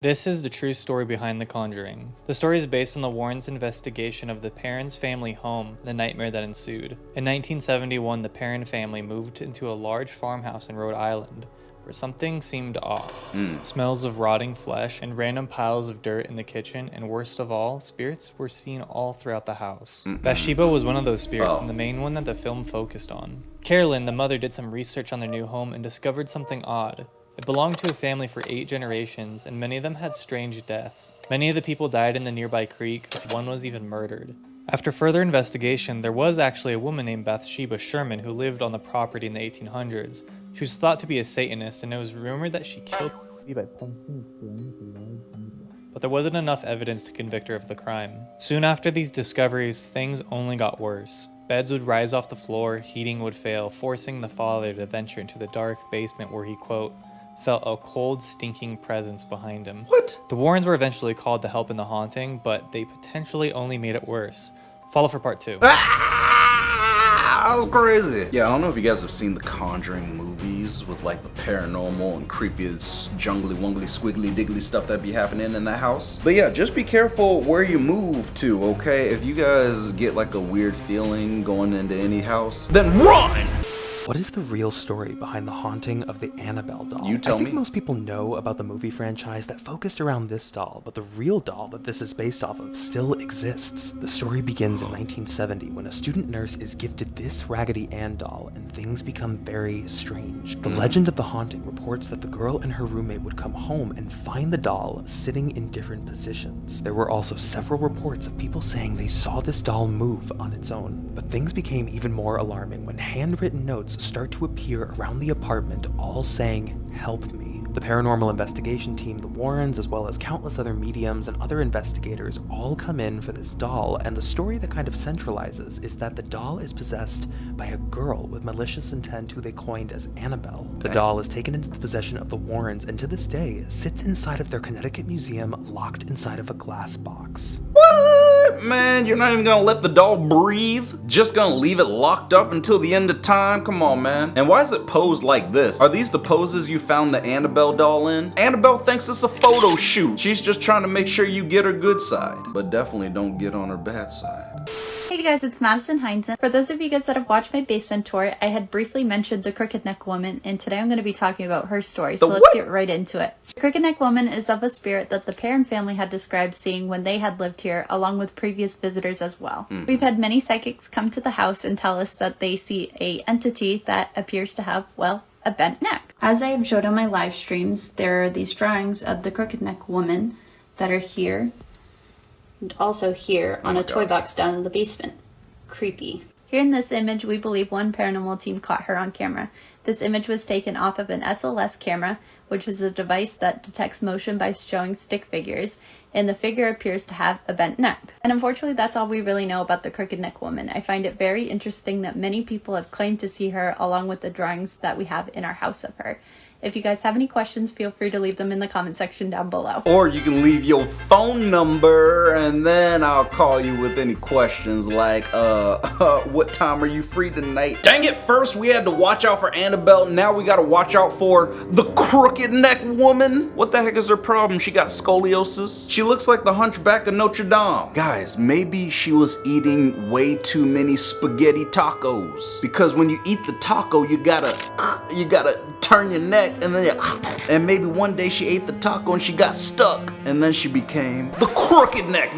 This is the true story behind The Conjuring. The story is based on the Warrens' investigation of the Perrons family home and the nightmare that ensued. In 1971, the Perron family moved into a large farmhouse in Rhode Island, where something seemed off. Smells of rotting flesh and random piles of dirt in the kitchen, and worst of all, spirits were seen all throughout the house. Bathsheba was one of those spirits, and the main one that the film focused on. Carolyn, the mother, did some research on their new home and discovered something odd. It belonged to a family for 8 generations, and many of them had strange deaths. Many of the people died in the nearby creek, one was even murdered. After further investigation, there was actually a woman named Bathsheba Sherman who lived on the property in the 1800s. She was thought to be a Satanist, and it was rumored that she killed by punching a string with a large needle. But there wasn't enough evidence to convict her of the crime. Soon after these discoveries, things only got worse. Beds would rise off the floor, heating would fail, forcing the father to venture into the dark basement where he, quote, felt a cold, stinking presence behind him. What? The Warrens were eventually called to help in the haunting, but they potentially only made it worse. Follow for part 2. That was crazy. Yeah, I don't know if you guys have seen the Conjuring movies with like the paranormal and creepy, jungly, wungly, squiggly, diggly stuff that be happening in that house. But yeah, just be careful where you move to, okay? If you guys get like a weird feeling going into any house, then run! What is the real story behind the haunting of the Annabelle doll? You tell me. I think most people know about the movie franchise that focused around this doll, but the real doll that this is based off of still exists. The story begins in 1970 when a student nurse is gifted this Raggedy Ann doll, and things become very strange. The legend of the haunting reports that the girl and her roommate would come home and find the doll sitting in different positions. There were also several reports of people saying they saw this doll move on its own. But things became even more alarming when handwritten notes start to appear around the apartment, all saying, "Help me." The paranormal investigation team, the Warrens, as well as countless other mediums and other investigators all come in for this doll, and the story that kind of centralizes is that the doll is possessed by a girl with malicious intent who they coined as Annabelle. The doll is taken into the possession of the Warrens and to this day sits inside of their Connecticut museum locked inside of a glass box. What? Man, you're not even gonna let the doll breathe? Just gonna leave it locked up until the end of time? Come on, man. And why is it posed like this? Are these the poses you found the Annabelle doll in? Annabelle thinks it's a photo shoot. She's just trying to make sure you get her good side, but definitely don't get on her bad side. Hey guys, it's Madison Heinzen. For those of you guys that have watched my basement tour, I had briefly mentioned the Crooked Neck Woman, and today I'm going to be talking about her story, so let's get right into it. The Crooked Neck Woman is of a spirit that the Perron family had described seeing when they had lived here, along with previous visitors as well. We've had many psychics come to the house and tell us that they see a entity that appears to have, well, a bent neck. As I have showed on my live streams, there are these drawings of the Crooked Neck Woman that are here, and also here on a toy box down in the basement. Creepy. Here in this image, we believe one paranormal team caught her on camera. This image was taken off of an SLS camera, which is a device that detects motion by showing stick figures, and the figure appears to have a bent neck. And unfortunately, that's all we really know about the Crooked Neck Woman. I find it very interesting that many people have claimed to see her, along with the drawings that we have in our house of her. If you guys have any questions, feel free to leave them in the comment section down below. Or you can leave your phone number and then I'll call you with any questions like, what time are you free tonight? Dang it, first we had to watch out for Annabelle, now we gotta watch out for the Crooked Neck Woman? What the heck is her problem? She got scoliosis? She looks like the Hunchback of Notre Dame. Guys, maybe she was eating way too many spaghetti tacos. Because when you eat the taco, you gotta turn your neck and then and maybe one day she ate the taco and she got stuck and then she became the Crooked Neck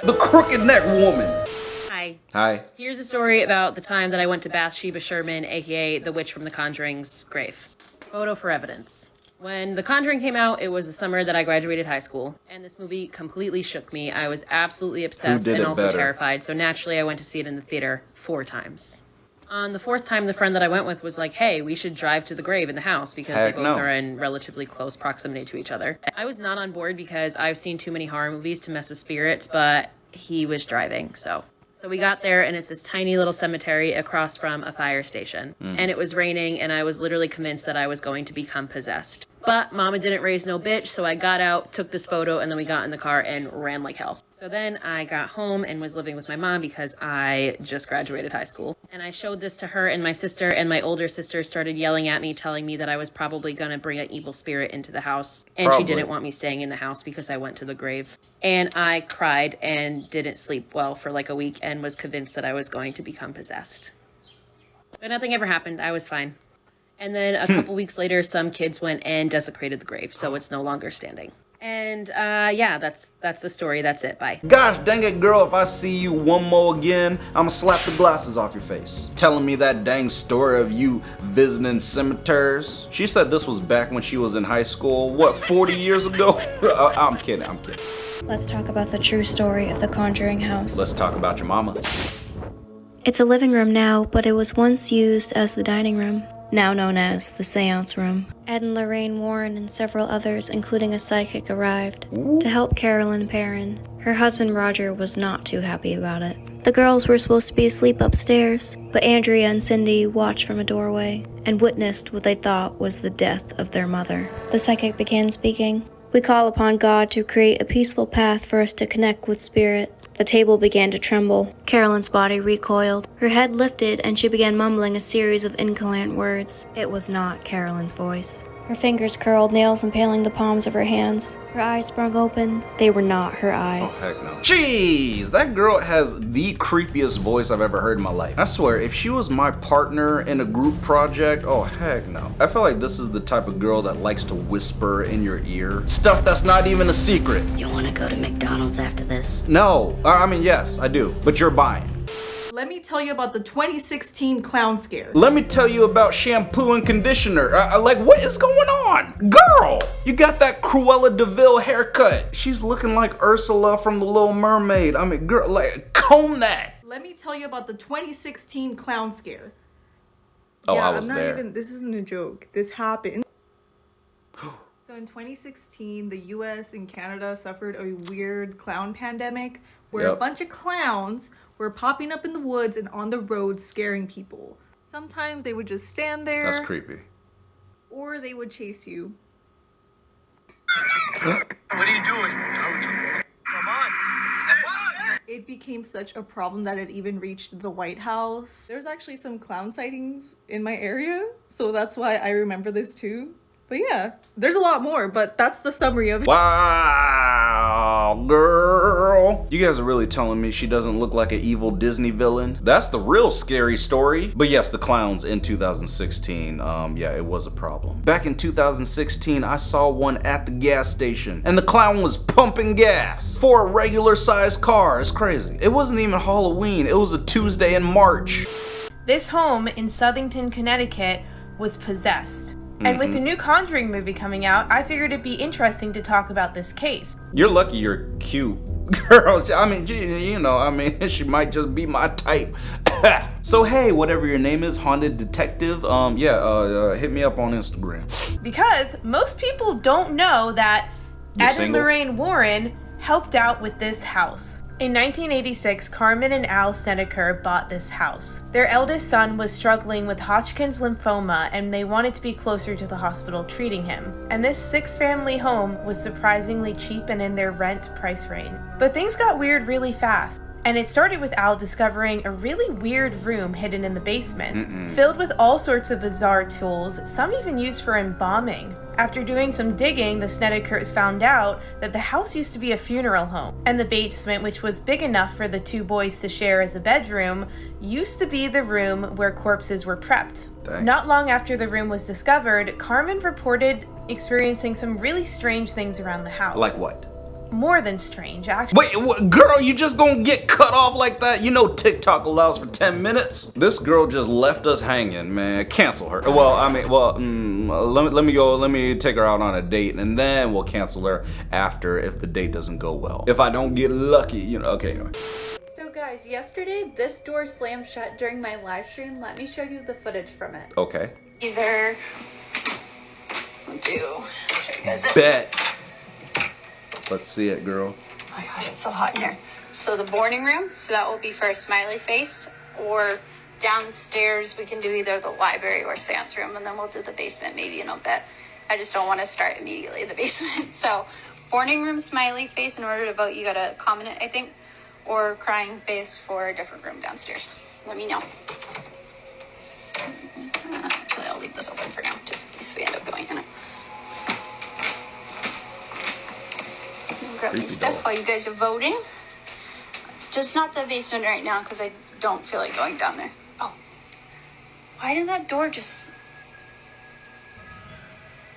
the Crooked Neck Woman. Hi. Hi. Here's a story about the time that I went to Bathsheba Sherman, aka the witch from The Conjuring's grave. Photo for evidence. When The Conjuring came out, it was the summer that I graduated high school, and this movie completely shook me. I was absolutely obsessed and also terrified, so naturally I went to see it in the theater 4 times. On the 4th time, the friend that I went with was like, hey, we should drive to the grave in the house because they both are in relatively close proximity to each other. I was not on board because I've seen too many horror movies to mess with spirits, but he was driving, so we got there, and it's this tiny little cemetery across from a fire station. And it was raining, and I was literally convinced that I was going to become possessed. But mama didn't raise no bitch, so I got out, took this photo, and then we got in the car and ran like hell. So then I got home and was living with my mom because I just graduated high school. And I showed this to her and my sister, and my older sister started yelling at me, telling me that I was probably gonna bring an evil spirit into the house. And she didn't want me staying in the house because I went to the grave. And I cried and didn't sleep well for like a week and was convinced that I was going to become possessed. But nothing ever happened. I was fine. And then a couple weeks later, some kids went and desecrated the grave, so it's no longer standing. And yeah, that's the story. That's it. Bye. Gosh dang it, girl, if I see you one more again, I'ma slap the glasses off your face. Telling me that dang story of you visiting cemeteries. She said this was back when she was in high school. What, 40 years ago? I'm kidding. Let's talk about the true story of the Conjuring house. Let's talk about your mama. It's a living room now, but it was once used as the dining room, now known as the seance room. Ed and Lorraine Warren and several others, including a psychic, arrived to help Carolyn Perrin. Her husband Roger was not too happy about it. The girls were supposed to be asleep upstairs, but Andrea and Cindy watched from a doorway and witnessed what they thought was the death of their mother. The psychic began speaking. We call upon God to create a peaceful path for us to connect with spirit. The table began to tremble. Carolyn's body recoiled. Her head lifted and she began mumbling a series of incoherent words. It was not Carolyn's voice. Her fingers curled, nails impaling the palms of her hands. Her eyes sprung open. They were not her eyes. Oh, heck no. Jeez, that girl has the creepiest voice I've ever heard in my life. I swear, if she was my partner in a group project, oh, heck no. I feel like this is the type of girl that likes to whisper in your ear. Stuff that's not even a secret. You want to go to McDonald's after this? No, I mean, yes, I do, but you're buying. Let me tell you about the 2016 clown scare. Let me tell you about shampoo and conditioner. Like, what is going on? Girl, you got that Cruella de Vil haircut. She's looking like Ursula from The Little Mermaid. I mean, girl, like, comb that. Let me tell you about the 2016 clown scare. Oh, yeah, I was there. This isn't a joke. This happened. So in 2016, the US and Canada suffered a weird clown pandemic where a bunch of clowns were popping up in the woods and on the roads scaring people. Sometimes they would just stand there. That's creepy. Or they would chase you. What are you doing? Come on. It became such a problem that it even reached the White House. There's actually some clown sightings in my area, so that's why I remember this too. But yeah, there's a lot more, but that's the summary of it. Wow, girl. You guys are really telling me she doesn't look like an evil Disney villain? That's the real scary story. But yes, the clowns in 2016, yeah, it was a problem. Back in 2016, I saw one at the gas station, and the clown was pumping gas for a regular sized car. It's crazy. It wasn't even Halloween. It was a Tuesday in March. This home in Southington, Connecticut was possessed. And with the new Conjuring movie coming out, I figured it'd be interesting to talk about this case. You're lucky you're cute. Girls, I mean, you know, I mean, she might just be my type. So hey, whatever your name is, Haunted Detective, hit me up on Instagram. Because most people don't know that Ed and Lorraine Warren helped out with this house. In 1986, Carmen and Al Snedeker bought this house. Their eldest son was struggling with Hodgkin's lymphoma and they wanted to be closer to the hospital treating him. And this 6-family home was surprisingly cheap and in their rent price range. But things got weird really fast. And it started with Al discovering a really weird room hidden in the basement, filled with all sorts of bizarre tools, some even used for embalming. After doing some digging, the Snedekers found out that the house used to be a funeral home, and the basement, which was big enough for the 2 boys to share as a bedroom, used to be the room where corpses were prepped. Dang. Not long after the room was discovered, Carmen reported experiencing some really strange things around the house. Like what? More than strange, actually. Wait, what, girl, you just gonna get cut off like that? You know TikTok allows for 10 minutes. This girl just left us hanging, man. Cancel her. Well, I mean, let me take her out on a date, and then we'll cancel her after if the date doesn't go well. If I don't get lucky, you know, okay, anyway. So guys, yesterday this door slammed shut during my live stream. Let me show you the footage from it. Okay. Either do. Show you guys it. Bet. Let's see it, girl. Oh my gosh, it's so hot in here. So the boarding room, so that will be for a smiley face, or downstairs we can do either the library or seance room, and then we'll do the basement maybe in a bit. I just don't want to start immediately in the basement. So, boarding room smiley face. In order to vote, you gotta comment it, I think. Or crying face for a different room downstairs. Let me know. Actually, I'll leave this open for now, just in case we end up going in it. Grab my stuff while you guys are voting. Just not the basement right now, because I don't feel like going down there. Oh. Why did that door just...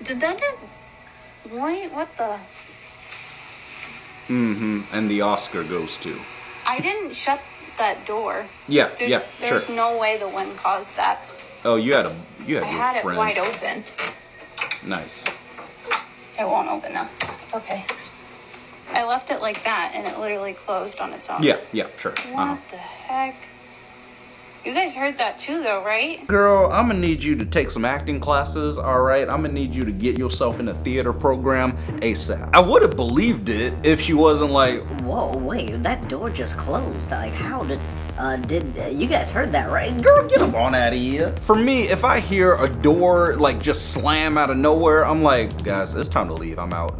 Did that... Wait, what the... And the Oscar goes to... I didn't shut that door. Yeah, There's sure. no way the wind caused that. Oh, you had I your had friend. it wide open. Nice. It won't open now. Okay. I left it like that, and it literally closed on its own. Yeah, sure. What the heck? You guys heard that too, though, right? Girl, I'm gonna need you to take some acting classes, all right? I'm gonna need you to get yourself in a theater program ASAP. I would have believed it if she wasn't like, whoa, wait, that door just closed. Like, how did you guys heard that, right? Girl, get up on out of here. For me, if I hear a door like just slam out of nowhere, I'm like, guys, it's time to leave. I'm out.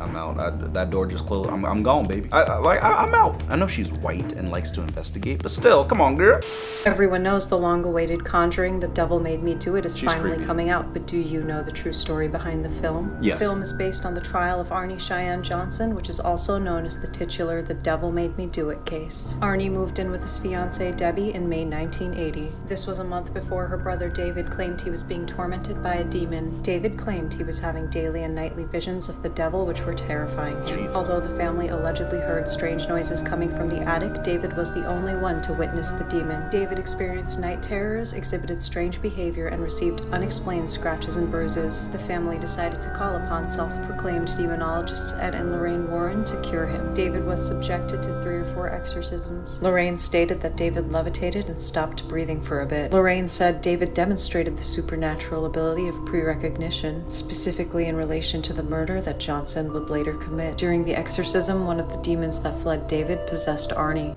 That door just closed. I'm gone, baby. I'm out. I know she's white and likes to investigate, but still, come on, girl. Everyone knows the long-awaited Conjuring, The Devil Made Me Do It, is She's finally creepy. coming out, but do you know the true story behind the film? Yes. The film is based on the trial of Arnie Cheyenne Johnson, which is also known as the titular The Devil Made Me Do It case. Arnie moved in with his fiancée Debbie in May 1980. This was a month before her brother David claimed he was being tormented by a demon. David claimed he was having daily and nightly visions of the devil, which were terrifying him. Jeez. Although the family allegedly heard strange noises coming from the attic, David was the only one to witness the demon. David experienced night terrors, exhibited strange behavior, and received unexplained scratches and bruises. The family decided to call upon self-proclaimed demonologists Ed and Lorraine Warren to cure him. David was subjected to 3 or 4 exorcisms. Lorraine stated that David levitated and stopped breathing for a bit. Lorraine said David demonstrated the supernatural ability of pre-recognition, specifically in relation to the murder that Johnson would later commit. During the exorcism, one of the demons that fled David possessed Arnie.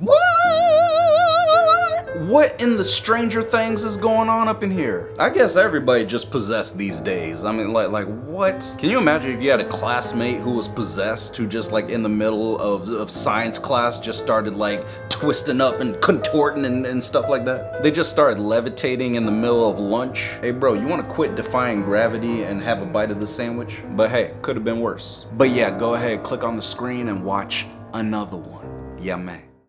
What in the Stranger Things is going on up in here? I guess everybody just possessed these days. I mean, like what? Can you imagine if you had a classmate who was possessed, who just like in the middle of science class just started like twisting up and contorting and stuff like that? They just started levitating in the middle of lunch. Hey bro, you wanna quit defying gravity and have a bite of the sandwich? But hey, could have been worse. But yeah, go ahead, click on the screen and watch another one. Yeah, man.